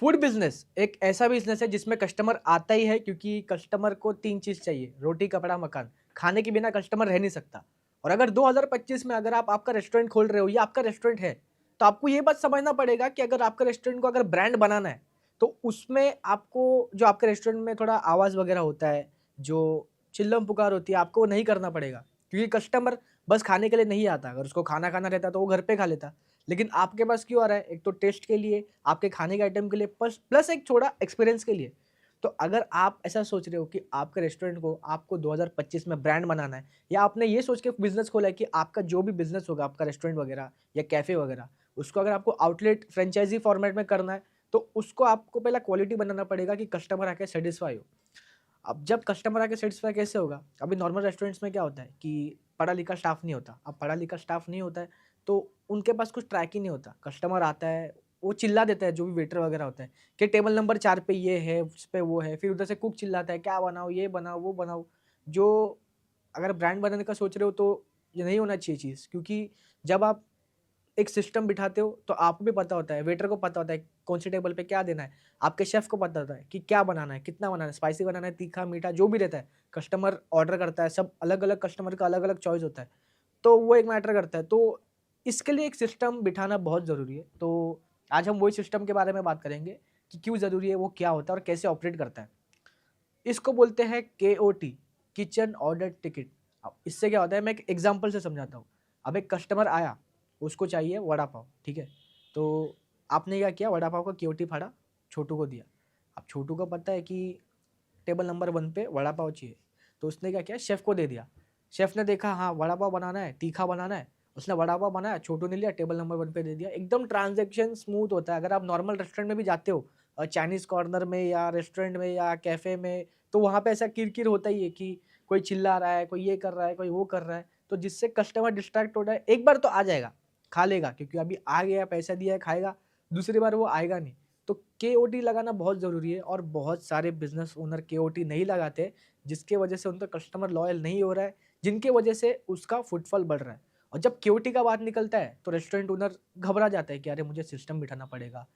Food business एक ऐसा business है जिसमें कस्टमर आता ही है क्योंकि कस्टमर को 3 चीज़ चाहिए, रोटी, कपड़ा, मकान। खाने के बिना कस्टमर रह नहीं सकता। और अगर 2025 में अगर आप आपका रेस्टोरेंट खोल रहे हो या आपका रेस्टोरेंट है, तो आपको ये बात समझना पड़ेगा कि अगर आपका रेस्टोरेंट को अगर ब्रांड बनाना है, तो उसमें आपको जो आपके रेस्टोरेंट में थोड़ा आवाज़ वगैरह होता है, जो चिल्लम-पुकार होती है, आपको वो नहीं करना पड़ेगा। क्योंकि कस्टमर बस खाने के लिए नहीं आता, अगर उसको खाना खाना रहता तो वो घर पे खा लेता। लेकिन आपके पास क्यों आ रहा है? एक तो टेस्ट के लिए, आपके खाने के आइटम के लिए प्लस प्लस एक थोड़ा एक्सपीरियंस के लिए। तो अगर आप ऐसा सोच रहे हो कि आपके रेस्टोरेंट को आपको 2025 में ब्रांड बनाना है या आपने ये सोच के बिज़नेस खोला है कि आपका जो भी बिज़नेस होगा, आपका रेस्टोरेंट वगैरह या कैफ़े वगैरह, उसको अगर आपको आउटलेट फ्रेंचाइज़ी फॉर्मेट में करना है, तो उसको आपको पहला क्वालिटी बनाना पड़ेगा कि कस्टमर आके सैटिस्फाई हो। अब जब कस्टमर आके सैटिस्फाई कैसे होगा? अभी नॉर्मल रेस्टोरेंट्स में क्या होता है कि पढ़ा-लिखा स्टाफ नहीं होता। अब पढ़ा-लिखा स्टाफ नहीं होता है, तो उनके पास कुछ ट्रैक ही नहीं होता। कस्टमर आता है, वो चिल्ला देता है, जो भी वेटर वगैरह होता है कि टेबल नंबर 4 पे ये है, उस पे वो है। फिर उधर से कुक चिल्लाता है, "क्या बनाऊँ? ये बनाओ, वो बनाओ।" जो अगर ब्रांड बनाने का सोच रहे हो, तो ये नहीं होना चाहिए चीज़, क्योंकि जब आप एक सिस्टम बिठाते हो तो आपको भी पता होता है, वेटर को पता होता है कौन सी टेबल पे क्या देना है। आपके शेफ़ को पता होता है कि क्या बनाना है, कितना बनाना है, स्पाइसी बनाना है, तीखा, मीठा जो भी रहता है। कस्टमर ऑर्डर करता है, सब अलग-अलग कस्टमर का अलग-अलग चॉइस होता है। तो वो एक मैटर करता है। तो इसके लिए एक सिस्टम बिठाना बहुत ज़रूरी है। तो आज हम वही सिस्टम के बारे में बात करेंगे कि क्यों ज़रूरी है, वो क्या होता है और कैसे ऑपरेट करता है। इसको बोलते हैं केओटी, किचन ऑर्डर टिकट। अब इससे क्या होता है, मैं एक एग्ज़ाम्पल से समझाता हूँ। अब एक कस्टमर आया, उसको चाहिए वड़ा पाव, ठीक है? तो आपने क्या किया, वड़ा पाव का केओटी फाड़ा, छोटू को दिया। अब छोटू को पता है कि टेबल नंबर 1 पे वड़ा पाव चाहिए, तो उसने क्या किया, शेफ़ को दे दिया। शेफ़ ने देखा हाँ, वड़ा पाव बनाना है, तीखा बनाना है, उसने वड़ा पाव बनाया, छोटू ने लिया, टेबल नंबर 1 पे दे दिया। एकदम ट्रांज़ैक्शन स्मूथ होता है। अगर आप नॉर्मल रेस्टोरेंट में भी जाते हो चाइनीज़ कॉर्नर में या रेस्टोरेंट में या कैफ़े में, तो वहाँ पे ऐसा किर-किर होता ही है कि कोई चिल्ला रहा है, कोई ये कर रहा है, कोई वो कर रहा है, तो जिससे कस्टमर डिस्ट्रैक्ट हो रहा है। एक बार तो आ जाएगा, खा लेगा क्योंकि अभी आ गया, पैसा दिया है, खाएगा, दूसरी बार वो आएगा नहीं। तो केओटी लगाना बहुत ज़रूरी है और बहुत सारे बिज़नेस ओनर केओटी नहीं लगाते, जिसके वजह से उनका कस्टमर लॉयल नहीं हो रहा है, जिनकी वजह से उसका फुटफॉल बढ़ रहा है। और जब केओटी का बात निकलता है, तो रेस्टोरेंट ओनर घबरा जाता है कि अरे! मुझे सिस्टम बिठाना पड़ेगा।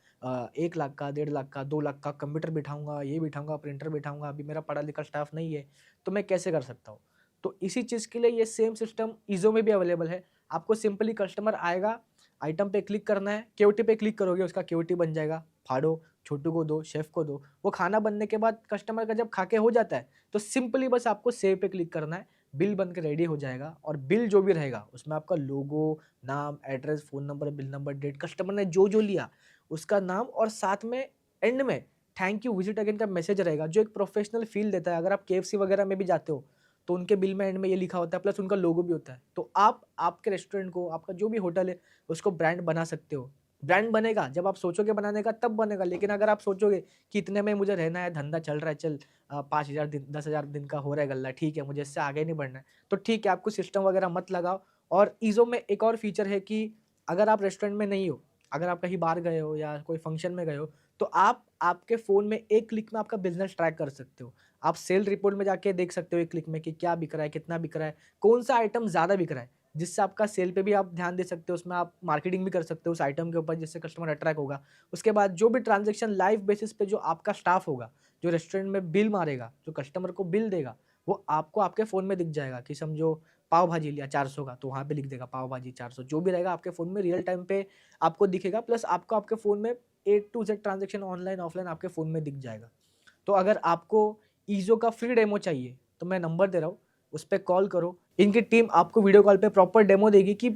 1 लाख का, 1.5 लाख का, 2 लाख का कंप्यूटर बिठाऊँगा, ये बिठाऊँगा, प्रिंटर बिठाऊँगा, अभी मेरा पढ़ा-लिखा स्टाफ नहीं है, तो मैं कैसे कर सकता हूँ? तो इसी चीज़ के लिए ये सेम सिस्टम ईज़ो में भी अवेलेबल है। आपको सिंपली कस्टमर आएगा, आइटम पे क्लिक करना है, केओटी पे क्लिक करोगे, उसका केओटी बन जाएगा, फाड़ो, छोटू को दो, शेफ़ को दो। वो खाना बनने के बाद कस्टमर का जब खा के हो जाता है, तो सिंपली बस आपको सेव पे क्लिक करना है, बिल बन के रेडी हो जाएगा और बिल जो भी रहेगा, उसमें आपका लोगो, नाम, address, phone number, bill number, date, customer ने जो-जो लिया, उसका नाम और साथ में एंड में थैंक यू, विज़िट अगेन का मैसेज रहेगा, जो एक प्रोफ़ेशनल फ़ील देता है। अगर आप केएफसी वगैरह में भी जाते हो, तो उनके बिल में एंड में ये लिखा होता है, प्लस उनका लोगो भी होता है। तो आप आपके रेस्टोरेंट को, आपका जो भी होटल है, उसको ब्रांड बना सकते हो। ब्रांड बनेगा, जब आप सोचोगे बनाने का तब बनेगा, लेकिन अगर आप सोचोगे कि इतने में मुझे रहना है, धंधा चल रहा है, चल 5,000 दिन 10,000 दिन का हो रहा है गल्ला, ठीक है, मुझे इससे आगे नहीं बढ़ना है, तो ठीक है, आप कुछ सिस्टम वगैरह मत लगाओ। और ईज़ो में एक और फीचर है कि अगर आप रेस्टोरेंट में नहीं हो, अगर आप कहीं बाहर गए हो या कोई फंक्शन में गए हो, तो आप आपके फ़ोन में एक क्लिक में आपका बिज़नेस ट्रैक कर सकते हो। आप सेल रिपोर्ट में जाके देख सकते हो एक क्लिक में कि क्या बिक रहा है, कितना बिक रहा है, कौन-सा आइटम ज़्यादा बिक रहा है, जिससे आपका सेल पे भी आप ध्यान दे सकते हो, उसमें आप मार्केटिंग भी कर सकते हो उस आइटम के ऊपर, जिससे कस्टमर अट्रैक्ट होगा। उसके बाद जो भी ट्रांज़ैक्शन लाइव बेसिस पे जो आपका स्टाफ होगा, जो रेस्टोरेंट में बिल मारेगा, जो कस्टमर को बिल देगा, वो आपको आपके फ़ोन में दिख जाएगा कि समझो पाव भाजी लिया 400 का, तो वहाँ पे लिख देगा पाव भाजी 400, जो भी रहेगा आपके फ़ोन में रियल टाइम पे आपको दिखेगा, प्लस आपको आपके फ़ोन में A to Z transaction online, offline आपके फ़ोन में दिख जाएगा। तो अगर आपको ईज़ो का फ्री डेमो चाहिए, तो मैं नंबर दे रहा हूँ, उस पे कॉल करो। इनकी टीम आपको वीडियो कॉल पे प्रॉपर डेमो देगी कि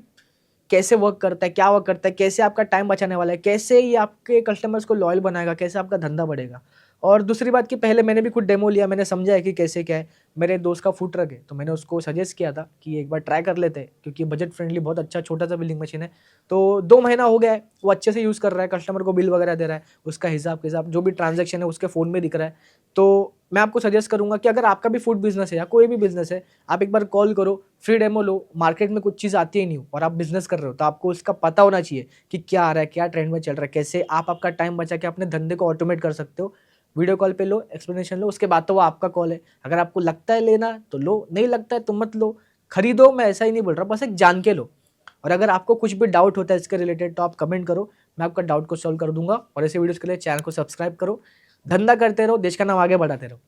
कैसे वर्क करता है, क्या वर्क करता है, कैसे आपका टाइम बचाने वाला है, कैसे ये आपके कस्टमर्स को लॉयल बनाएगा, कैसे आपका धंधा बढ़ेगा। और दूसरी बात कि पहले मैंने भी खुद डेमो लिया, मैंने समझा है कि कैसे क्या है। मेरे दोस्त का फूड ट्रक है, तो मैंने उसको सजेस्ट किया था कि एक बार ट्राई कर लेते हैं, क्योंकि बजट फ्रेंडली बहुत अच्छा छोटा-सा बिलिंग मशीन है। तो 2 महीना हो गया है, वो अच्छे से यूज़ कर रहा है, कस्टमर को बिल वगैरह दे रहा है, उसका हिसाब-किताब जो भी ट्रांज़ैक्शन है उसके फ़ोन में दिख रहा है। तो मैं आपको सजेस्ट करूँगा कि अगर आपका भी फूड बिज़नेस है या कोई भी बिज़नेस है, आप एक बार कॉल करो, फ्री डेमो लो। मार्केट में कुछ चीज़ आती ही नहीं हो और आप बिज़नेस कर रहे हो, तो आपको उसका पता होना चाहिए कि क्या आ रहा है, क्या ट्रेंड में चल रहा है, कैसे आप आपका टाइम बचा के अपने धंधे को ऑटोमेट कर सकते हो। वीडियो कॉल पे लो, एक्सप्लेनेशन लो, उसके बाद तो वो आपका कॉल है। अगर आपको लगता है लेना तो लो, नहीं लगता है तो मत लो। खरीदो, मैं ऐसा ही नहीं बोल रहा, बस एक जान के लो। और अगर आपको कुछ भी डाउट होता है इसके रिलेटेड, तो आप कमेंट करो, मैं आपका डाउट को सॉल्व कर दूंगा। और ऐसे वीडियोस के लिए चैनल को सब्सक्राइब करो, धंधा करते रहो, देश का नाम आगे बढ़ाते रहो।